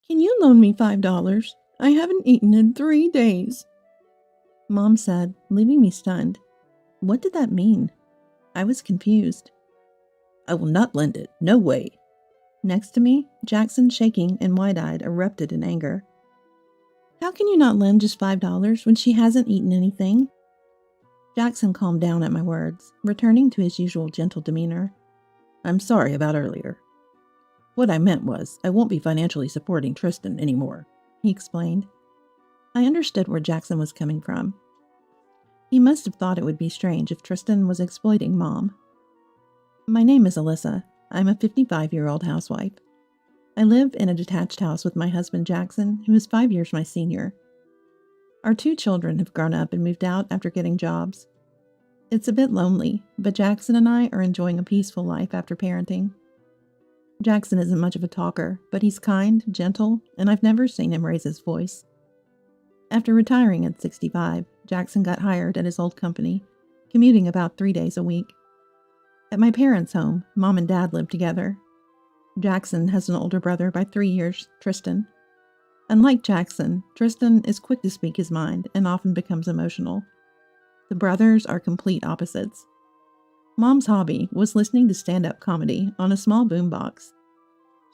Can you loan me $5? I haven't eaten in 3 days. Mom said, leaving me stunned. What did that mean? I was confused. I will not lend it. No way. Next to me, Jackson, shaking and wide-eyed, erupted in anger. How can you not lend just $5 when she hasn't eaten anything? Jackson calmed down at my words, returning to his usual gentle demeanor. I'm sorry about earlier. What I meant was, I won't be financially supporting Tristan anymore, he explained. I understood where Jackson was coming from. He must have thought it would be strange if Tristan was exploiting Mom. My name is Alyssa. I'm a 55-year-old housewife. I live in a detached house with my husband Jackson, who is 5 years my senior. Our 2 children have grown up and moved out after getting jobs. It's a bit lonely, but Jackson and I are enjoying a peaceful life after parenting. Jackson isn't much of a talker, but he's kind, gentle, and I've never seen him raise his voice. After retiring at 65, Jackson got hired at his old company, commuting about 3 days a week. At my parents' home, Mom and Dad live together. Jackson has an older brother by 3 years, Tristan. Unlike Jackson, Tristan is quick to speak his mind and often becomes emotional. The brothers are complete opposites. Mom's hobby was listening to stand-up comedy on a small boombox.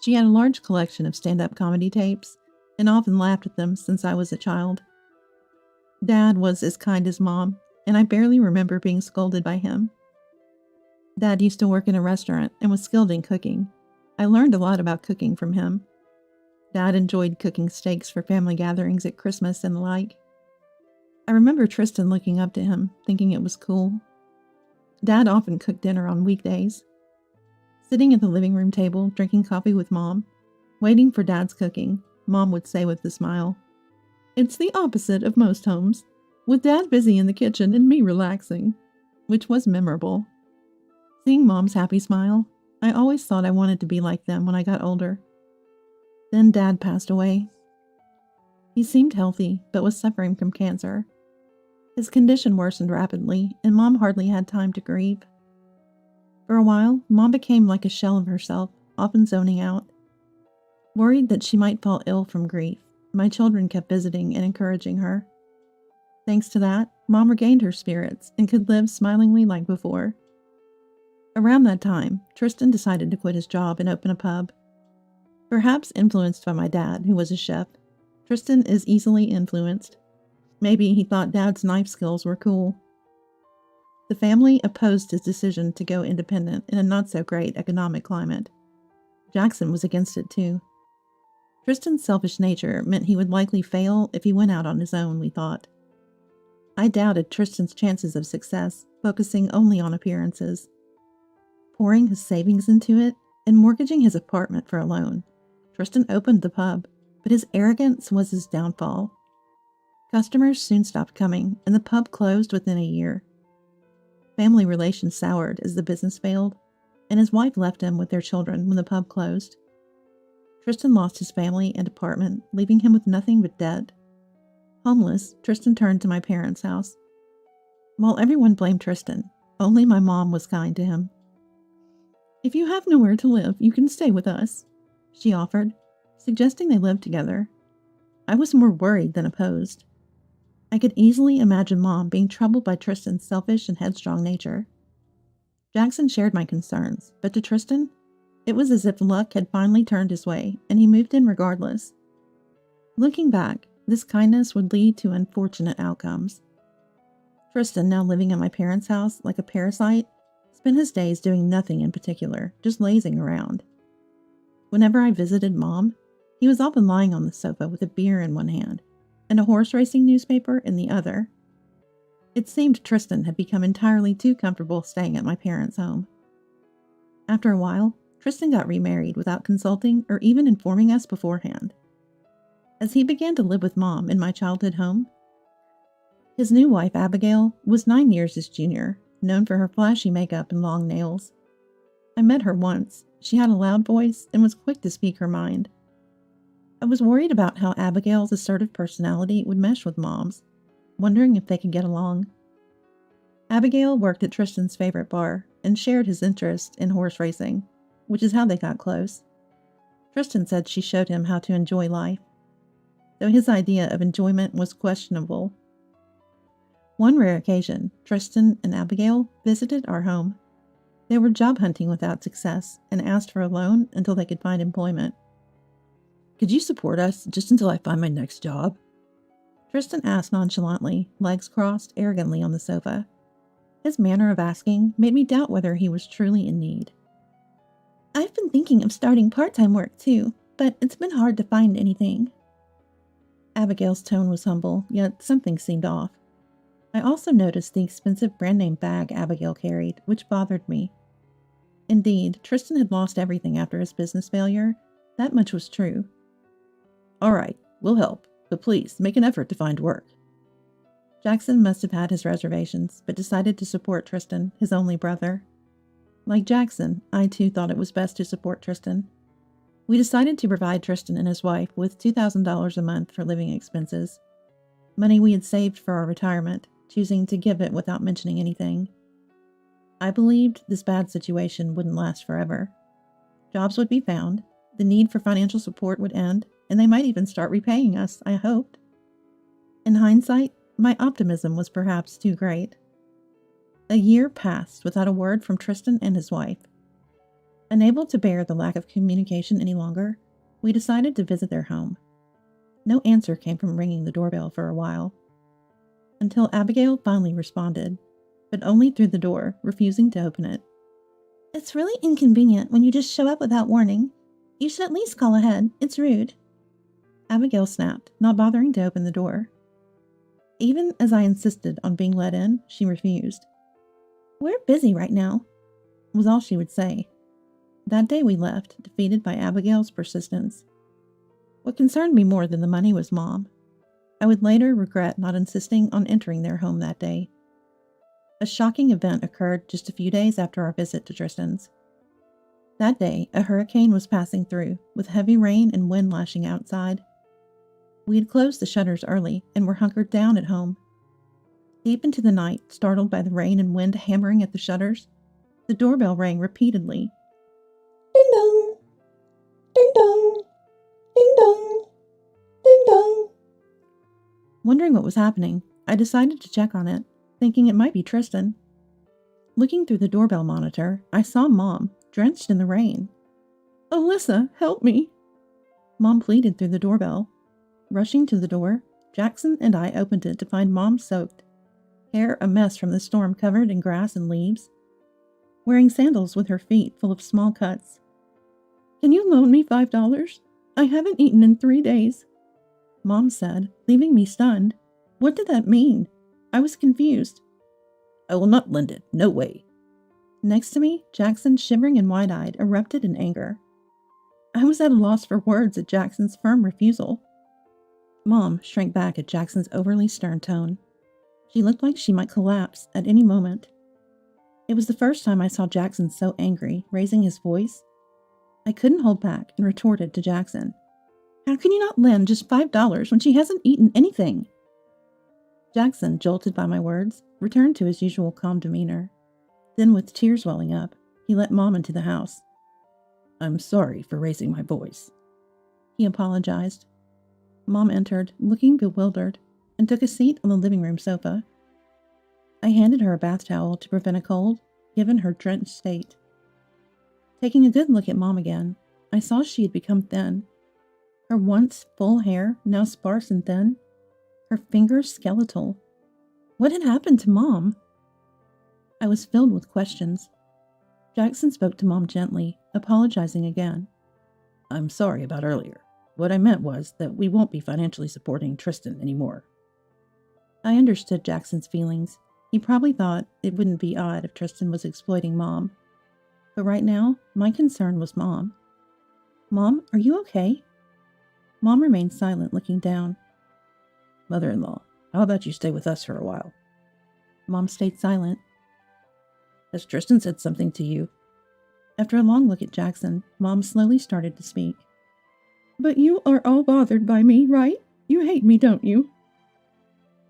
She had a large collection of stand-up comedy tapes and often laughed at them since I was a child. Dad was as kind as Mom, and I barely remember being scolded by him. Dad used to work in a restaurant and was skilled in cooking. I learned a lot about cooking from him. Dad enjoyed cooking steaks for family gatherings at Christmas and the like. I remember Tristan looking up to him, thinking it was cool. Dad often cooked dinner on weekdays. Sitting at the living room table, drinking coffee with Mom, waiting for Dad's cooking, Mom would say with a smile, "It's the opposite of most homes, with Dad busy in the kitchen and me relaxing," which was memorable. Seeing Mom's happy smile, I always thought I wanted to be like them when I got older. Then Dad passed away. He seemed healthy, but was suffering from cancer. His condition worsened rapidly, and Mom hardly had time to grieve. For a while, Mom became like a shell of herself, often zoning out. Worried that she might fall ill from grief, my children kept visiting and encouraging her. Thanks to that, Mom regained her spirits and could live smilingly like before. Around that time, Tristan decided to quit his job and open a pub. Perhaps influenced by my dad, who was a chef, Tristan is easily influenced. Maybe he thought Dad's knife skills were cool. The family opposed his decision to go independent in a not-so-great economic climate. Jackson was against it too. Tristan's selfish nature meant he would likely fail if he went out on his own, we thought. I doubted Tristan's chances of success, focusing only on appearances. Pouring his savings into it and mortgaging his apartment for a loan, Tristan opened the pub, but his arrogance was his downfall. Customers soon stopped coming, and the pub closed within a year. Family relations soured as the business failed, and his wife left him with their children when the pub closed. Tristan lost his family and apartment, leaving him with nothing but debt. Homeless, Tristan turned to my parents' house. While everyone blamed Tristan, only my mom was kind to him. "If you have nowhere to live, you can stay with us," she offered, suggesting they live together. I was more worried than opposed. I could easily imagine Mom being troubled by Tristan's selfish and headstrong nature. Jackson shared my concerns, but to Tristan, it was as if luck had finally turned his way, and he moved in regardless. Looking back, this kindness would lead to unfortunate outcomes. Tristan, now living at my parents' house like a parasite, spent his days doing nothing in particular, just lazing around. Whenever I visited Mom, he was often lying on the sofa with a beer in one hand and a horse racing newspaper in the other. It seemed Tristan had become entirely too comfortable staying at my parents' home. After a while, Tristan got remarried without consulting or even informing us beforehand. As he began to live with Mom in my childhood home, his new wife, Abigail, was 9 years his junior, known for her flashy makeup and long nails. I met her once. She had a loud voice and was quick to speak her mind. I was worried about how Abigail's assertive personality would mesh with Mom's, wondering if they could get along. Abigail worked at Tristan's favorite bar and shared his interest in horse racing, which is how they got close. Tristan said she showed him how to enjoy life, though his idea of enjoyment was questionable. One rare occasion, Tristan and Abigail visited our home. They were job hunting without success and asked for a loan until they could find employment. Could you support us just until I find my next job? Tristan asked nonchalantly, legs crossed arrogantly on the sofa. His manner of asking made me doubt whether he was truly in need. I've been thinking of starting part-time work too, but it's been hard to find anything. Abigail's tone was humble, yet something seemed off. I also noticed the expensive brand-name bag Abigail carried, which bothered me. Indeed, Tristan had lost everything after his business failure. That much was true. All right, we'll help, but please make an effort to find work. Jackson must have had his reservations, but decided to support Tristan, his only brother. Like Jackson, I too thought it was best to support Tristan. We decided to provide Tristan and his wife with $2,000 a month for living expenses, money we had saved for our retirement, choosing to give it without mentioning anything. I believed this bad situation wouldn't last forever. Jobs would be found, the need for financial support would end, and they might even start repaying us, I hoped. In hindsight, my optimism was perhaps too great. A year passed without a word from Tristan and his wife. Unable to bear the lack of communication any longer, we decided to visit their home. No answer came from ringing the doorbell for a while, until Abigail finally responded, but only through the door, refusing to open it. It's really inconvenient when you just show up without warning. You should at least call ahead. It's rude. Abigail snapped, not bothering to open the door. Even as I insisted on being let in, she refused. We're busy right now, was all she would say. That day we left, defeated by Abigail's persistence. What concerned me more than the money was Mom. I would later regret not insisting on entering their home that day. A shocking event occurred just a few days after our visit to Tristan's. That day, a hurricane was passing through, with heavy rain and wind lashing outside. We had closed the shutters early and were hunkered down at home. Deep into the night, startled by the rain and wind hammering at the shutters, the doorbell rang repeatedly. Ding dong! Ding dong! Ding dong! Ding dong! Wondering what was happening, I decided to check on it, thinking it might be Tristan. Looking through the doorbell monitor, I saw Mom, drenched in the rain. Alyssa, help me! Mom pleaded through the doorbell. Rushing to the door, Jackson and I opened it to find Mom soaked, hair a mess from the storm covered in grass and leaves, wearing sandals with her feet full of small cuts. Can you loan me $5? I haven't eaten in 3 days, Mom said, leaving me stunned. What did that mean? I was confused. I will not lend it, no way. Next to me, Jackson, shivering and wide-eyed, erupted in anger. I was at a loss for words at Jackson's firm refusal. Mom shrank back at Jackson's overly stern tone. She looked like she might collapse at any moment. It was the first time I saw Jackson so angry, raising his voice. I couldn't hold back and retorted to Jackson. How can you not lend just $5 when she hasn't eaten anything? Jackson, jolted by my words, returned to his usual calm demeanor. Then, with tears welling up, he let Mom into the house. I'm sorry for raising my voice, he apologized. Mom entered, looking bewildered, and took a seat on the living room sofa. I handed her a bath towel to prevent a cold, given her drenched state. Taking a good look at Mom again, I saw she had become thin. Her once full hair, now sparse and thin. Her fingers skeletal. What had happened to Mom? I was filled with questions. Jackson spoke to Mom gently, apologizing again. I'm sorry about earlier. What I meant was that we won't be financially supporting Tristan anymore. I understood Jackson's feelings. He probably thought it wouldn't be odd if Tristan was exploiting Mom. But right now, my concern was Mom. Mom, are you okay? Mom remained silent, looking down. Mother-in-law, how about you stay with us for a while? Mom stayed silent. Has Tristan said something to you? After a long look at Jackson, Mom slowly started to speak. But you are all bothered by me, right? You hate me, don't you?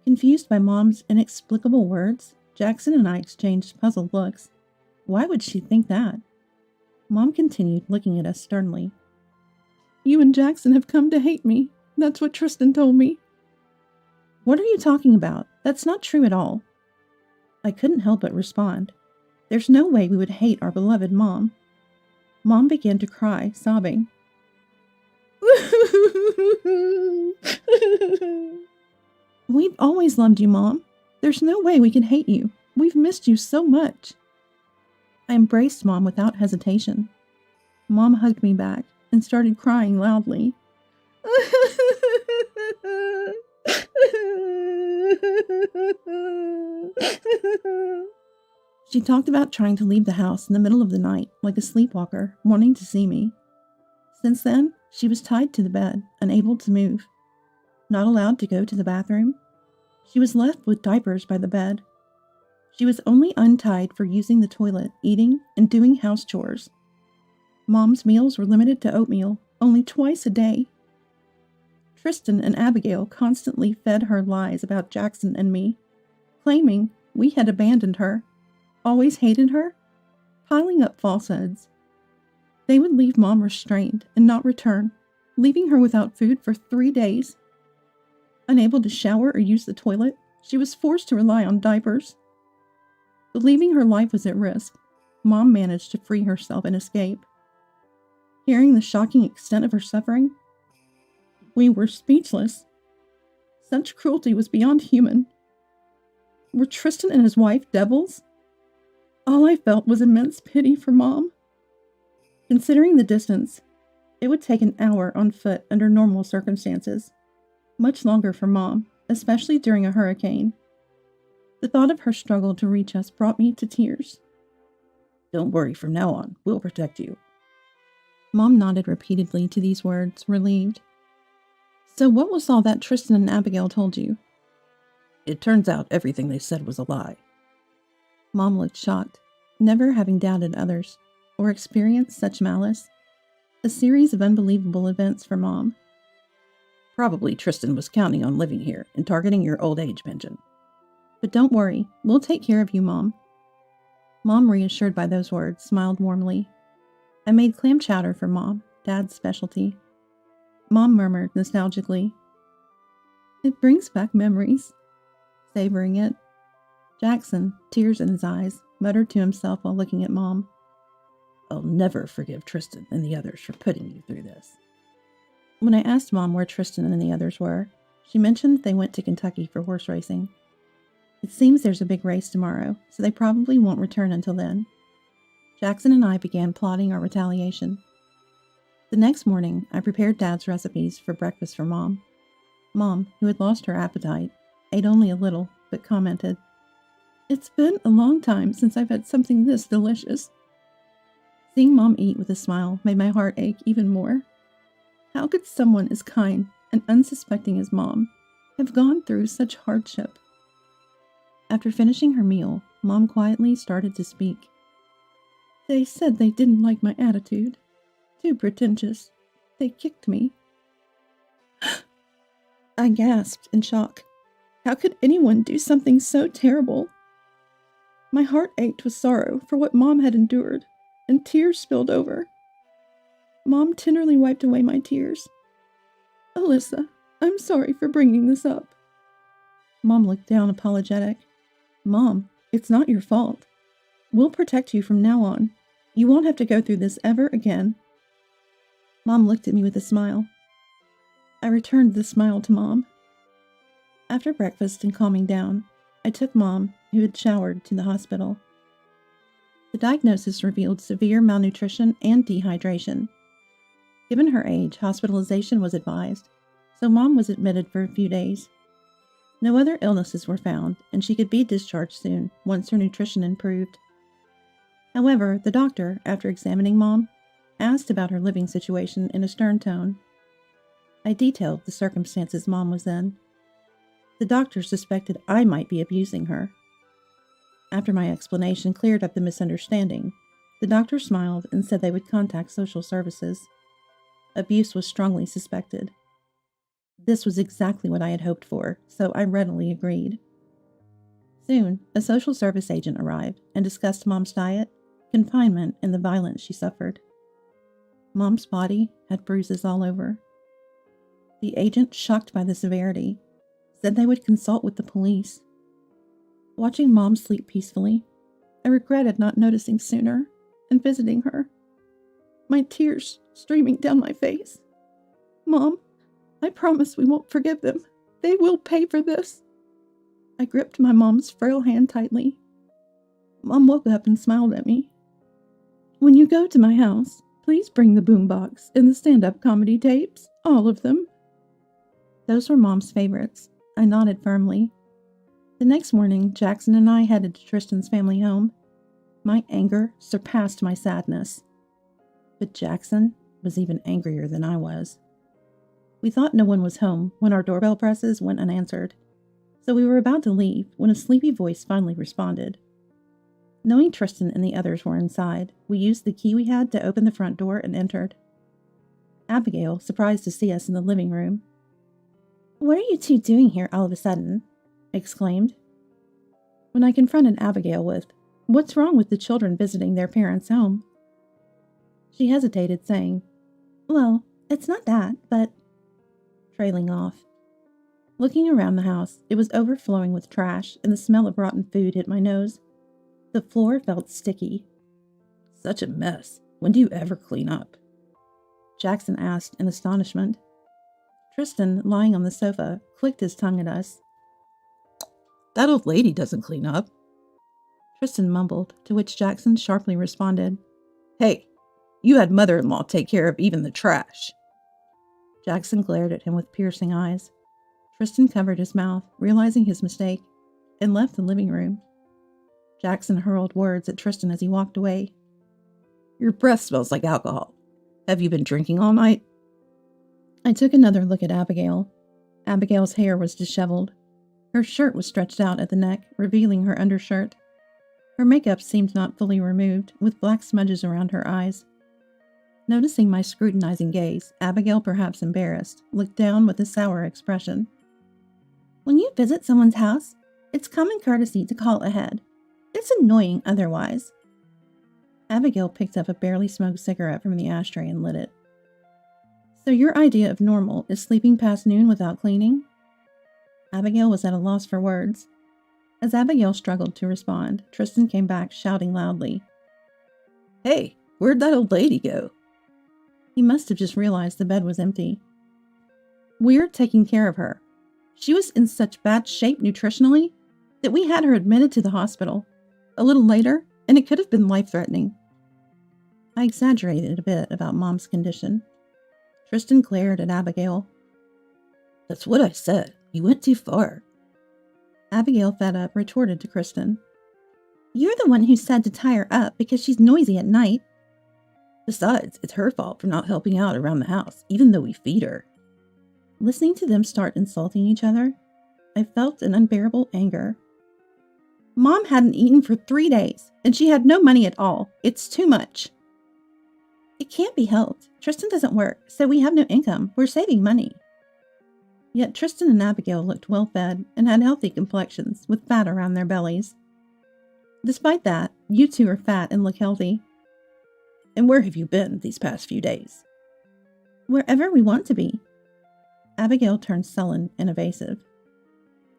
Confused by Mom's inexplicable words, Jackson and I exchanged puzzled looks. Why would she think that? Mom continued, looking at us sternly. You and Jackson have come to hate me. That's what Tristan told me. What are you talking about? That's not true at all. I couldn't help but respond. There's no way we would hate our beloved Mom. Mom began to cry, sobbing. We've always loved you, Mom. There's no way we can hate you. We've missed you so much. I embraced Mom without hesitation. Mom hugged me back and started crying loudly. She talked about trying to leave the house in the middle of the night like a sleepwalker, wanting to see me. Since then, she was tied to the bed, unable to move. Not allowed to go to the bathroom. She was left with diapers by the bed. She was only untied for using the toilet, eating, and doing house chores. Mom's meals were limited to oatmeal, only twice a day. Tristan and Abigail constantly fed her lies about Jackson and me, claiming we had abandoned her, always hated her, piling up falsehoods. They would leave Mom restrained and not return, leaving her without food for 3 days. Unable to shower or use the toilet, she was forced to rely on diapers. Believing her life was at risk, Mom managed to free herself and escape. Hearing the shocking extent of her suffering, we were speechless. Such cruelty was beyond human. Were Tristan and his wife devils? All I felt was immense pity for Mom. Considering the distance, it would take an hour on foot under normal circumstances. Much longer for Mom, especially during a hurricane. The thought of her struggle to reach us brought me to tears. Don't worry, from now on, we'll protect you. Mom nodded repeatedly to these words, relieved. So what was all that Tristan and Abigail told you? It turns out everything they said was a lie. Mom looked shocked, never having doubted others, or experienced such malice. A series of unbelievable events for Mom. Probably Tristan was counting on living here and targeting your old age pension. But don't worry, we'll take care of you, Mom. Mom, reassured by those words, smiled warmly. I made clam chowder for Mom, Dad's specialty. Mom murmured nostalgically. It brings back memories. Savoring it. Jackson, tears in his eyes, muttered to himself while looking at Mom. I'll never forgive Tristan and the others for putting you through this. When I asked Mom where Tristan and the others were, she mentioned they went to Kentucky for horse racing. It seems there's a big race tomorrow, so they probably won't return until then. Jackson and I began plotting our retaliation. The next morning, I prepared Dad's recipes for breakfast for Mom. Mom, who had lost her appetite, ate only a little, but commented, It's been a long time since I've had something this delicious. Seeing Mom eat with a smile made my heart ache even more. How could someone as kind and unsuspecting as Mom have gone through such hardship? After finishing her meal, Mom quietly started to speak. They said they didn't like my attitude. Too pretentious. They kicked me. I gasped in shock. How could anyone do something so terrible? My heart ached with sorrow for what Mom had endured, and tears spilled over. Mom tenderly wiped away my tears. Alyssa, I'm sorry for bringing this up. Mom looked down apologetic. Mom, it's not your fault. We'll protect you from now on. You won't have to go through this ever again. Mom looked at me with a smile. I returned the smile to Mom. After breakfast and calming down, I took Mom, who had showered, to the hospital. The diagnosis revealed severe malnutrition and dehydration. Given her age, hospitalization was advised, so Mom was admitted for a few days. No other illnesses were found, and she could be discharged soon, once her nutrition improved. However, the doctor, after examining Mom, asked about her living situation in a stern tone. I detailed the circumstances Mom was in. The doctor suspected I might be abusing her. After my explanation cleared up the misunderstanding, the doctor smiled and said they would contact social services. Abuse was strongly suspected. This was exactly what I had hoped for, so I readily agreed. Soon, a social service agent arrived and discussed Mom's diet, confinement, and the violence she suffered. Mom's body had bruises all over. The agent, shocked by the severity, said they would consult with the police. Watching Mom sleep peacefully, I regretted not noticing sooner and visiting her, my tears streaming down my face. Mom, I promise we won't forgive them. They will pay for this. I gripped my mom's frail hand tightly. Mom woke up and smiled at me. When you go to my house, please bring the boombox and the stand-up comedy tapes, all of them. Those were Mom's favorites. I nodded firmly. The next morning, Jackson and I headed to Tristan's family home. My anger surpassed my sadness. But Jackson was even angrier than I was. We thought no one was home when our doorbell presses went unanswered, so we were about to leave when a sleepy voice finally responded. Knowing Tristan and the others were inside, we used the key we had to open the front door and entered. Abigail, surprised to see us in the living room. "What are you two doing here all of a sudden?" exclaimed. When I confronted Abigail with, "What's wrong with the children visiting their parents' home?" she hesitated, saying, "Well, it's not that, but..." trailing off. Looking around the house, it was overflowing with trash, and the smell of rotten food hit my nose. The floor felt sticky. "Such a mess. When do you ever clean up?" Jackson asked in astonishment. Tristan, lying on the sofa, clicked his tongue at us. "That old lady doesn't clean up," Tristan mumbled, to which Jackson sharply responded, "Hey, you had mother-in-law take care of even the trash." Jackson glared at him with piercing eyes. Tristan covered his mouth, realizing his mistake, and left the living room. Jackson hurled words at Tristan as he walked away. "Your breath smells like alcohol. Have you been drinking all night?" I took another look at Abigail. Abigail's hair was disheveled. Her shirt was stretched out at the neck, revealing her undershirt. Her makeup seemed not fully removed, with black smudges around her eyes. Noticing my scrutinizing gaze, Abigail, perhaps embarrassed, looked down with a sour expression. "When you visit someone's house, it's common courtesy to call ahead. It's annoying otherwise." Abigail picked up a barely smoked cigarette from the ashtray and lit it. "So your idea of normal is sleeping past noon without cleaning?" Abigail was at a loss for words. As Abigail struggled to respond, Tristan came back shouting loudly, "Hey, where'd that old lady go?" He must have just realized the bed was empty. "We're taking care of her. She was in such bad shape nutritionally that we had her admitted to the hospital. A little later, and it could have been life-threatening." I exaggerated a bit about Mom's condition. Tristan glared at Abigail. "That's what I said. You went too far." Abigail, fed up, retorted to Tristan, "You're the one who said to tie her up because she's noisy at night." "Besides, it's her fault for not helping out around the house, even though we feed her." Listening to them start insulting each other, I felt an unbearable anger. "Mom hadn't eaten for 3 days, and she had no money at all. It's too much." "It can't be helped. Tristan doesn't work, so we have no income. We're saving money." Yet Tristan and Abigail looked well-fed and had healthy complexions, with fat around their bellies. "Despite that, you two are fat and look healthy." "And where have you been these past few days?" "Wherever we want to be." Abigail turned sullen and evasive.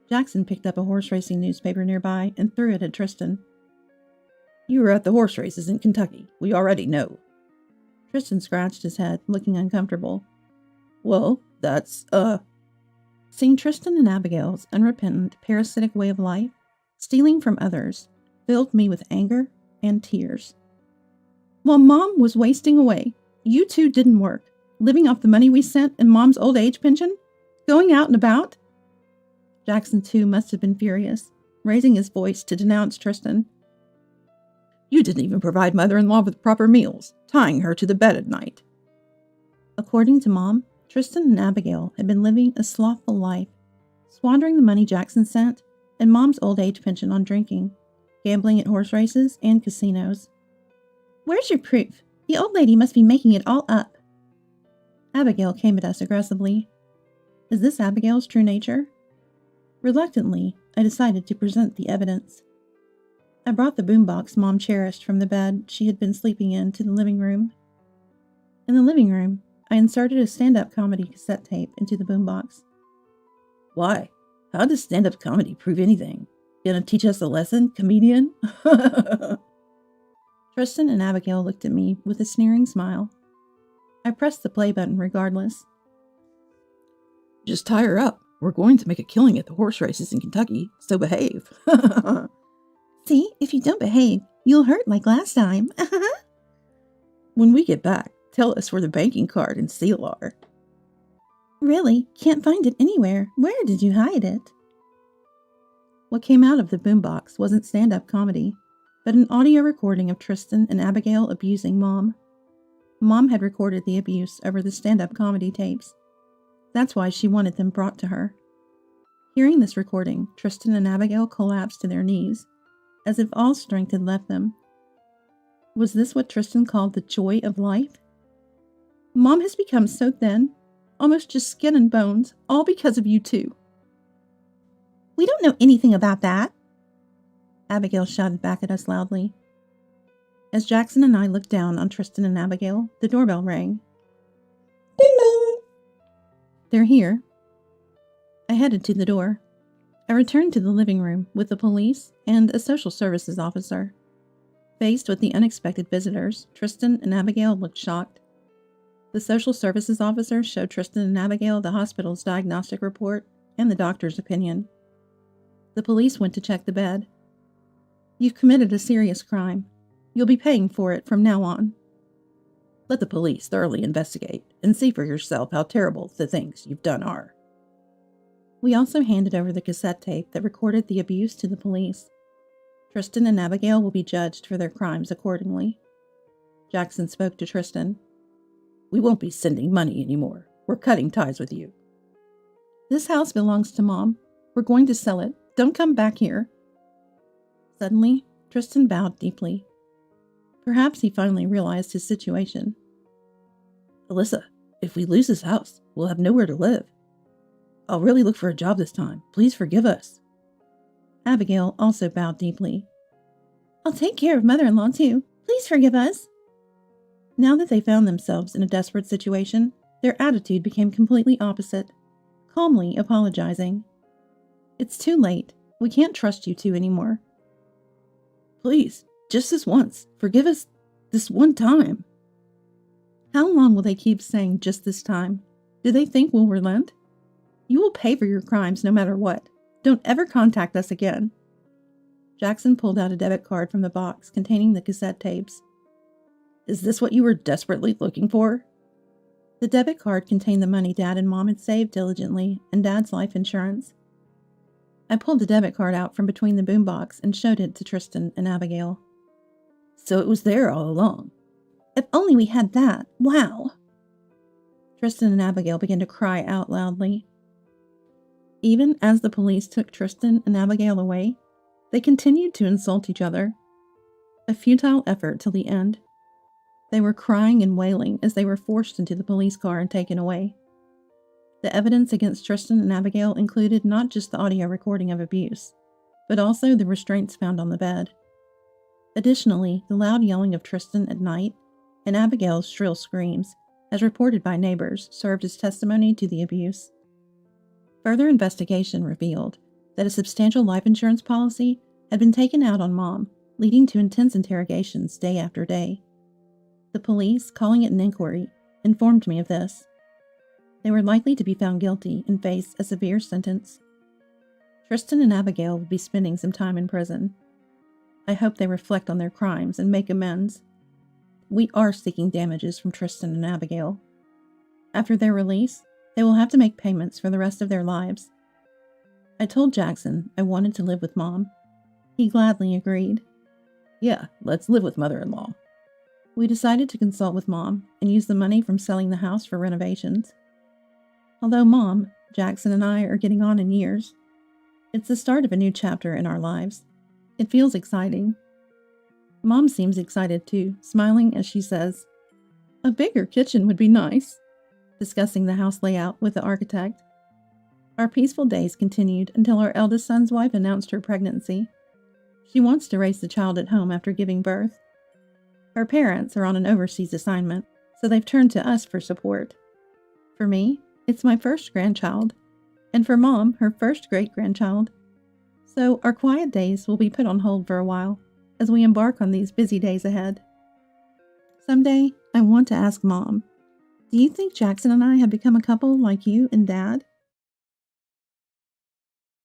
Jackson picked up a horse racing newspaper nearby and threw it at Tristan. "You were at the horse races in Kentucky. We already know." Tristan scratched his head, looking uncomfortable. "Well, that's, Seeing Tristan and Abigail's unrepentant, parasitic way of life, stealing from others, filled me with anger and tears. While Mom was wasting away, you two didn't work, living off the money we sent and Mom's old age pension, going out and about. Jackson, too, must have been furious, raising his voice to denounce Tristan. "You didn't even provide mother-in-law with proper meals, tying her to the bed at night." According to Mom, Tristan and Abigail had been living a slothful life, squandering the money Jackson sent and Mom's old age pension on drinking, gambling at horse races and casinos. "Where's your proof? The old lady must be making it all up." Abigail came at us aggressively. Is this Abigail's true nature? Reluctantly, I decided to present the evidence. I brought the boombox Mom cherished from the bed she had been sleeping in to the living room. In the living room, I inserted a stand-up comedy cassette tape into the boombox. Why? How does stand-up comedy prove anything? Gonna teach us a lesson, comedian? Tristan and Abigail looked at me with a sneering smile. I pressed the play button regardless. Just tie her up. We're going to make a killing at the horse races in Kentucky, so behave. See, if you don't behave, you'll hurt like last time. When we get back, tell us where the banking card and seal are. Really? Can't find it anywhere. Where did you hide it? What came out of the boombox wasn't stand-up comedy, but an audio recording of Tristan and Abigail abusing Mom. Mom had recorded the abuse over the stand-up comedy tapes. That's why she wanted them brought to her. Hearing this recording, Tristan and Abigail collapsed to their knees, as if all strength had left them. Was this what Tristan called the joy of life? Mom has become so thin, almost just skin and bones, all because of you two. We don't know anything about that, Abigail shouted back at us loudly. As Jackson and I looked down on Tristan and Abigail, the doorbell rang. Ding dong! They're here. I headed to the door. I returned to the living room with the police and a social services officer. Faced with the unexpected visitors, Tristan and Abigail looked shocked. The social services officer showed Tristan and Abigail the hospital's diagnostic report and the doctor's opinion. The police went to check the bed. You've committed a serious crime. You'll be paying for it from now on. Let the police thoroughly investigate and see for yourself how terrible the things you've done are. We also handed over the cassette tape that recorded the abuse to the police. Tristan and Abigail will be judged for their crimes accordingly. Jackson spoke to Tristan. We won't be sending money anymore. We're cutting ties with you. This house belongs to Mom. We're going to sell it. Don't come back here. Suddenly, Tristan bowed deeply. Perhaps he finally realized his situation. Alyssa, if we lose this house, we'll have nowhere to live. I'll really look for a job this time. Please forgive us. Abigail also bowed deeply. I'll take care of Mother-in-law too. Please forgive us. Now that they found themselves in a desperate situation, their attitude became completely opposite, calmly apologizing. It's too late. We can't trust you two anymore. Please, just this once. Forgive us this one time. How long will they keep saying just this time? Do they think we'll relent? You will pay for your crimes no matter what. Don't ever contact us again. Jackson pulled out a debit card from the box containing the cassette tapes. Is this what you were desperately looking for? The debit card contained the money Dad and Mom had saved diligently and Dad's life insurance. I pulled the debit card out from between the boombox and showed it to Tristan and Abigail. So it was there all along. If only we had that. Wow. Tristan and Abigail began to cry out loudly. Even as the police took Tristan and Abigail away, they continued to insult each other. A futile effort till the end. They were crying and wailing as they were forced into the police car and taken away. The evidence against Tristan and Abigail included not just the audio recording of abuse, but also the restraints found on the bed. Additionally, the loud yelling of Tristan at night and Abigail's shrill screams, as reported by neighbors, served as testimony to the abuse. Further investigation revealed that a substantial life insurance policy had been taken out on Mom, leading to intense interrogations day after day. The police, calling it an inquiry, informed me of this. They were likely to be found guilty and face a severe sentence. Tristan and Abigail will be spending some time in prison. I hope they reflect on their crimes and make amends. We are seeking damages from Tristan and Abigail. After their release, they will have to make payments for the rest of their lives. I told Jackson I wanted to live with Mom. He gladly agreed. Yeah, let's live with Mother-in-law. We decided to consult with Mom and use the money from selling the house for renovations. Although Mom, Jackson, and I are getting on in years, it's the start of a new chapter in our lives. It feels exciting. Mom seems excited too, smiling as she says, "A bigger kitchen would be nice," discussing the house layout with the architect. Our peaceful days continued until our eldest son's wife announced her pregnancy. She wants to raise the child at home after giving birth. Her parents are on an overseas assignment, so they've turned to us for support. For me, it's my first grandchild, and for Mom, her first great-grandchild. So our quiet days will be put on hold for a while as we embark on these busy days ahead. Someday, I want to ask Mom, do you think Jackson and I have become a couple like you and Dad?